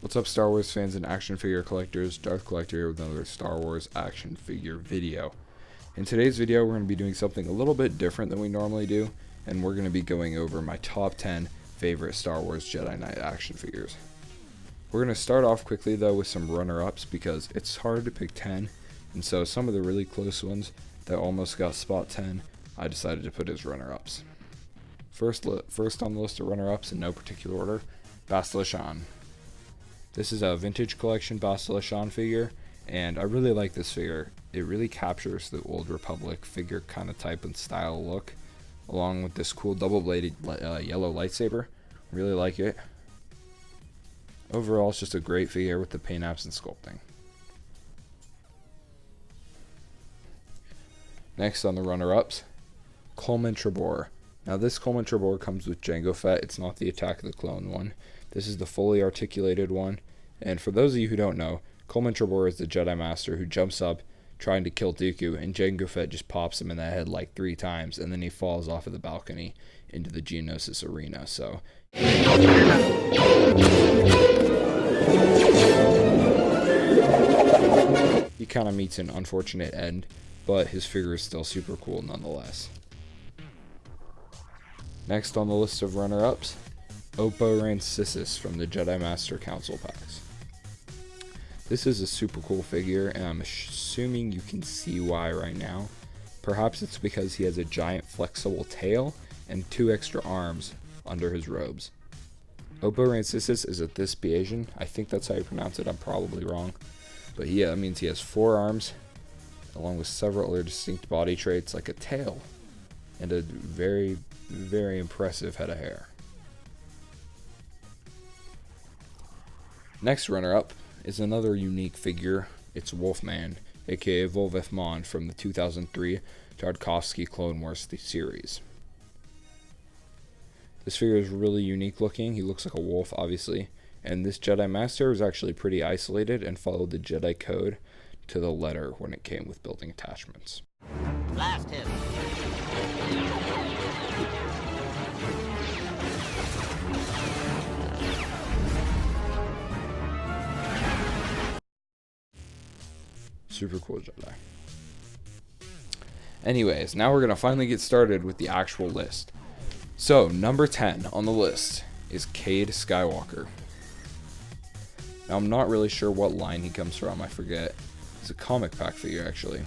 What's up, Star Wars fans and action figure collectors? Darth Collector here with another Star Wars action figure video. In today's video, we're going to be doing something a little bit different than we normally do, and we're going to be going over my top 10 favorite Star Wars Jedi Knight action figures. We're going to start off quickly though with some runner-ups because it's hard to pick 10, and so some of the really close ones that almost got spot 10, I decided to put as runner-ups. First on the list of runner-ups in no particular order, Bastila Shan. This is a vintage collection Bastila Shan figure, and I really like this figure. It really captures the Old Republic figure kind of type and style look, along with this cool double-bladed yellow lightsaber. Really like it. Overall, it's just a great figure with the paint apps and sculpting. Next on the runner-ups, Coleman Trebor. Now this Coleman Trebor comes with Jango Fett. It's not the Attack of the Clone one. This is the fully articulated one. And for those of you who don't know, Coleman Trebor is the Jedi Master who jumps up trying to kill Dooku, and Jango Fett just pops him in the head like 3 times, and then he falls off of the balcony into the Geonosis arena. So he kind of meets an unfortunate end, but his figure is still super cool nonetheless. Next on the list of runner-ups, Oppo Rancisis from the Jedi Master Council packs. This is a super cool figure, and I'm assuming you can see why right now. Perhaps it's because he has a giant flexible tail and 2 extra arms under his robes. Oppo Rancisis is a Thespian. I think that's how you pronounce it. I'm probably wrong. But yeah, that means he has 4 arms, along with several other distinct body traits like a tail and a very, very impressive head of hair. Next runner-up is another unique figure. It's Wolfman, aka Volveth Mon from the 2003 Tartakovsky Clone Wars series. This figure is really unique looking. He looks like a wolf, obviously, and this Jedi Master was actually pretty isolated and followed the Jedi code to the letter when it came with building attachments. Blast him! Super cool Jedi. Anyways, now we're going to finally get started with the actual list. So, number 10 on the list is Cade Skywalker. Now, I'm not really sure what line he comes from, I forget. It's a comic pack figure, actually.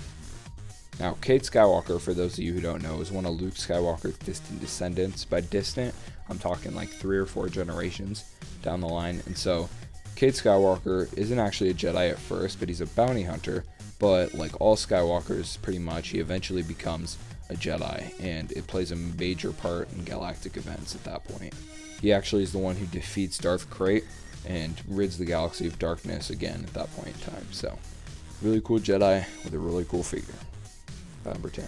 Now, Cade Skywalker, for those of you who don't know, is one of Luke Skywalker's distant descendants. By distant, I'm talking like 3 or 4 generations down the line. And so, Cade Skywalker isn't actually a Jedi at first, but he's a bounty hunter. But like all Skywalkers, pretty much, he eventually becomes a Jedi, and it plays a major part in galactic events at that point. He actually is the one who defeats Darth Krayt and rids the galaxy of darkness again at that point in time. So, really cool Jedi with a really cool figure. Number 10.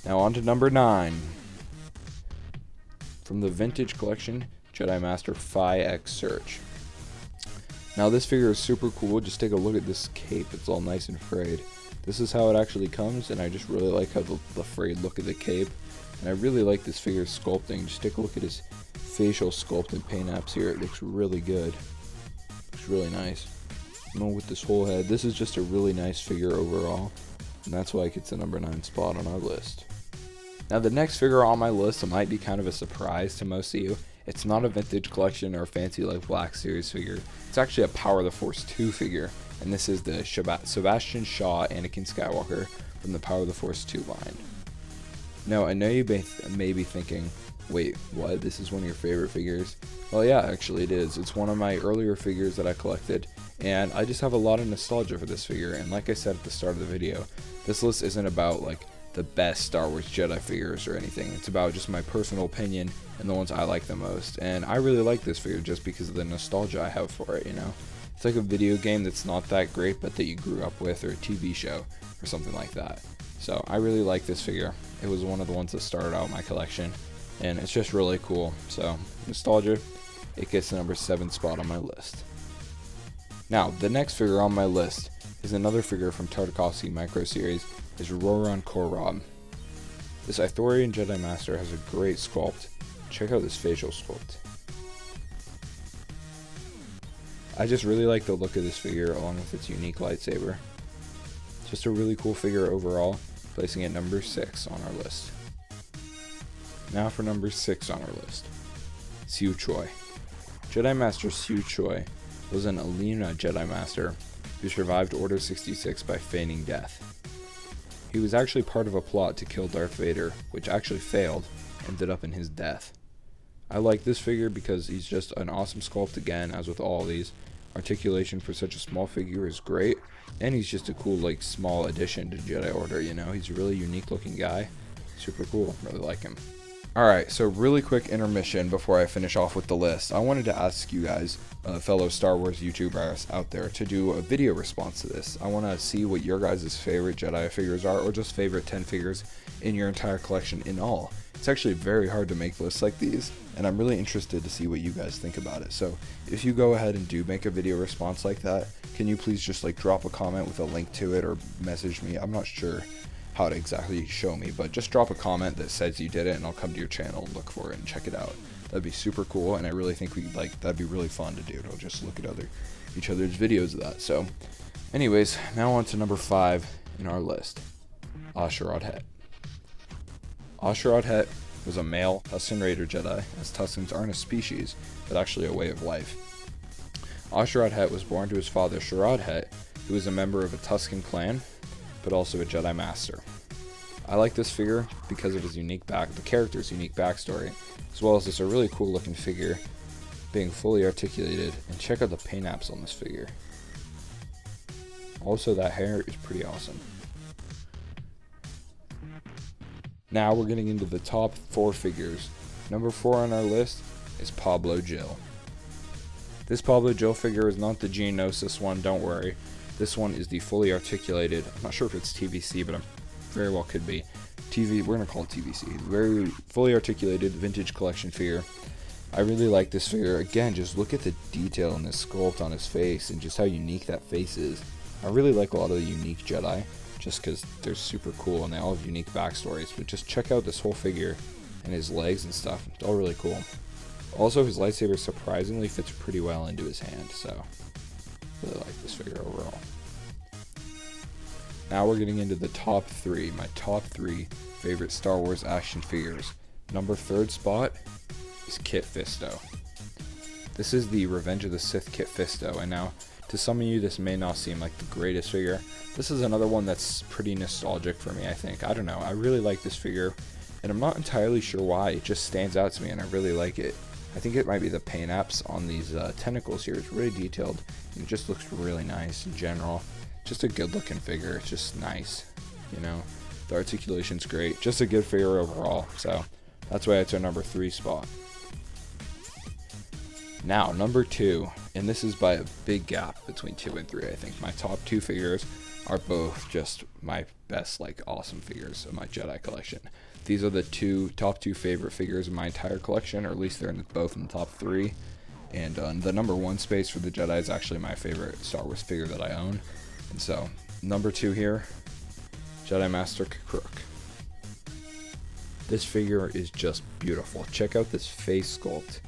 Now on to number 9. From the vintage collection, Jedi Master Phi X Search. Now this figure is super cool. Just take a look at this cape. It's all nice and frayed. This is how it actually comes, and I just really like how the frayed look of the cape. And I really like this figure's sculpting. Just take a look at his facial sculpt and paint apps here. It looks really good. Looks really nice. With this whole head, this is just a really nice figure overall, and that's why it gets the number 9 spot on our list. Now the next figure on my list, it might be kind of a surprise to most of you. It's not a vintage collection or a fancy like Black Series figure. It's actually a Power of the Force 2 figure, and this is the Sebastian Shaw Anakin Skywalker from the Power of the Force 2 line. Now I know you may be thinking, wait, what? This is one of your favorite figures? Well, yeah, actually it is. It's one of my earlier figures that I collected, and I just have a lot of nostalgia for this figure. And like I said at the start of the video, this list isn't about like the best Star Wars Jedi figures or anything. It's about just my personal opinion and the ones I like the most. And I really like this figure just because of the nostalgia I have for it, you know? It's like a video game that's not that great, but that you grew up with, or a TV show or something like that. So I really like this figure. It was one of the ones that started out my collection, and it's just really cool. So nostalgia, it gets the number 7 spot on my list. Now, the next figure on my list is another figure from Tartakovsky Micro Series, is Roran Korob. This Ithorian Jedi Master has a great sculpt. Check out this facial sculpt. I just really like the look of this figure along with its unique lightsaber. Just a really cool figure overall, placing it number 6 on our list. Now for number 6 on our list, Siu Choi. Jedi Master Siu Choi was an Alina Jedi Master who survived Order 66 by feigning death. He was actually part of a plot to kill Darth Vader, which actually failed, ended up in his death. I like this figure because he's just an awesome sculpt again, as with all these. Articulation for such a small figure is great, and he's just a cool, like, small addition to Jedi Order, you know? He's a really unique looking guy. Super cool, really like him. Alright, so really quick intermission before I finish off with the list. I wanted to ask you guys, fellow Star Wars YouTubers out there, to do a video response to this. I want to see what your guys' favorite Jedi figures are, or just favorite 10 figures in your entire collection in all. It's actually very hard to make lists like these, and I'm really interested to see what you guys think about it. So if you go ahead and do make a video response like that, can you please just like drop a comment with a link to it or message me? I'm not sure how to exactly show me, but just drop a comment that says you did it and I'll come to your channel and look for it and check it out. That'd be super cool, and I really think that'd be really fun to do, to just look at each other's videos of that. So anyways, now on to number 5 in our list, Asherad Het. Asherad Het was a male Tusken Raider Jedi, as Tuskens aren't a species, but actually a way of life. Asherad Het was born to his father Sharad Het, who was a member of a Tusken clan, but also a Jedi Master. I like this figure because of his the character's unique backstory, as well as it's a really cool looking figure, being fully articulated, and check out the paint apps on this figure. Also, that hair is pretty awesome. Now we're getting into the top 4 figures. Number 4 on our list is Pablo Jill. This Pablo Jill figure is not the Geonosis one, don't worry. This one is the fully articulated, I'm not sure if it's TVC, but very well could be. We're going to call it TVC. Very fully articulated vintage collection figure. I really like this figure. Again, just look at the detail in this sculpt on his face and just how unique that face is. I really like a lot of the unique Jedi, just because they're super cool and they all have unique backstories. But just check out this whole figure and his legs and stuff. It's all really cool. Also, his lightsaber surprisingly fits pretty well into his hand, so really like this figure overall. Now we're getting into the top 3, my top 3 favorite Star Wars action figures. Number 3rd spot is Kit Fisto. This is the Revenge of the Sith Kit Fisto, and now to some of you this may not seem like the greatest figure. This is another one that's pretty nostalgic for me, I think. I don't know, I really like this figure, and I'm not entirely sure why. It just stands out to me and I really like it. I think it might be the paint apps on these tentacles here. It's really detailed, and it just looks really nice in general. Just a good looking figure. It's just nice, you know. The articulation's great. Just a good figure overall. So that's why it's our number 3 spot. Now, number 2, and this is by a big gap between 2 and 3, I think. My top 2 figures are both just my best, like, awesome figures of my Jedi collection. These are the top two favorite figures in my entire collection, or at least they're both in the top 3. And the number 1 space for the Jedi is actually my favorite Star Wars figure that I own. And so, number 2 here, Jedi Master Kakruk. This figure is just beautiful. Check out this face sculpt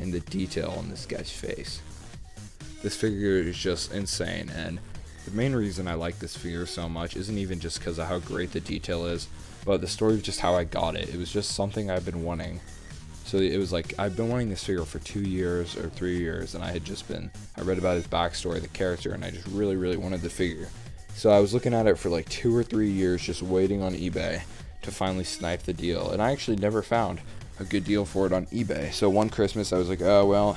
and the detail on this guy's face. This figure is just insane, and the main reason I like this figure so much isn't even just because of how great the detail is, but the story of just how I got it. It was just something I've been wanting. So it was like, I've been wanting this figure for 2 years or 3 years, and I read about his backstory, the character, and I just really, really wanted the figure. So I was looking at it for like 2 or 3 years, just waiting on eBay to finally snipe the deal, and I actually never found a good deal for it on eBay. So one Christmas I was like, oh well,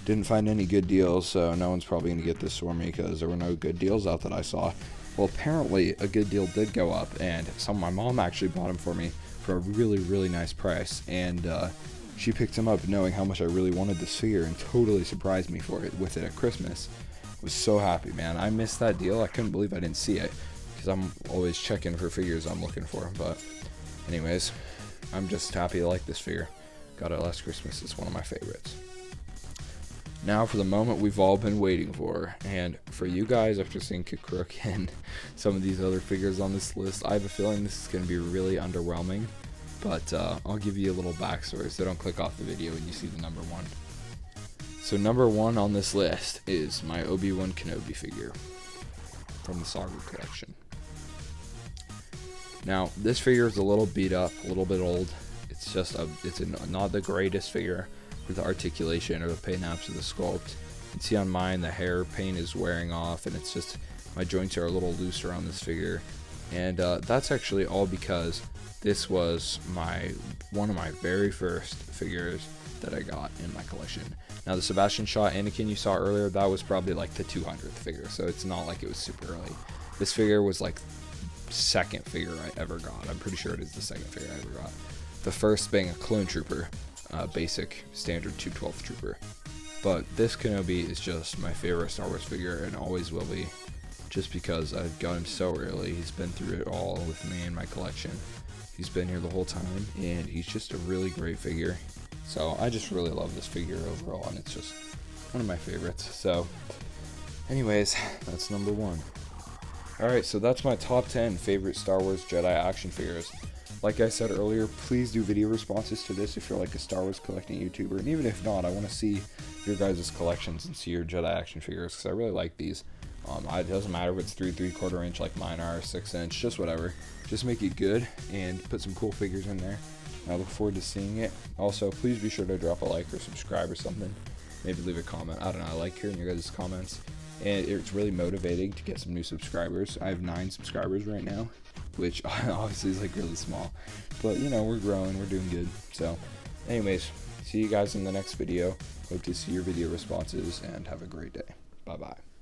didn't find any good deals, so no one's probably going to get this for me because there were no good deals out that I saw. Well, apparently a good deal did go up, and my mom actually bought him for me for a really, really nice price, and she picked him up knowing how much I really wanted this figure and totally surprised me with it at Christmas. I was so happy, man. I missed that deal. I couldn't believe I didn't see it because I'm always checking for figures I'm looking for. But anyways, I'm just happy I like this figure. Got it last Christmas. It's one of my favorites. Now for the moment we've all been waiting for, and for you guys, after seeing Kakruk and some of these other figures on this list, I have a feeling this is going to be really underwhelming. But I'll give you a little backstory, so don't click off the video when you see the number 1. So number 1 on this list is my Obi-Wan Kenobi figure from the Saga collection. Now, this figure is a little beat up, a little bit old. It's not the greatest figure with the articulation or the paint apps of the sculpt. You can see on mine the hair paint is wearing off, and it's just, my joints are a little looser on this figure. And that's actually all because this was one of my very first figures that I got in my collection. Now the Sebastian Shaw Anakin you saw earlier, that was probably like the 200th figure, so it's not like it was super early. This figure was like second figure I ever got. I'm pretty sure it is the second figure I ever got. The first being a Clone Trooper, basic standard 212th Trooper. But this Kenobi is just my favorite Star Wars figure and always will be, just because I got him so early. He's been through it all with me in my collection. He's been here the whole time, and he's just a really great figure. So I just really love this figure overall, and it's just one of my favorites. So anyways, that's number 1. Alright, so that's my top 10 favorite Star Wars Jedi action figures. Like I said earlier, please do video responses to this if you're like a Star Wars collecting YouTuber. And even if not, I want to see your guys' collections and see your Jedi action figures, because I really like these. It doesn't matter if it's 3 3/4 inch like mine are, 6 inch, just whatever. Just make it good and put some cool figures in there. I look forward to seeing it. Also, please be sure to drop a like or subscribe or something. Maybe leave a comment. I don't know. I like hearing your guys' comments. And it's really motivating to get some new subscribers. I have 9 subscribers right now, which obviously is like really small. But, you know, we're growing. We're doing good. So, anyways, see you guys in the next video. Hope to see your video responses and have a great day. Bye-bye.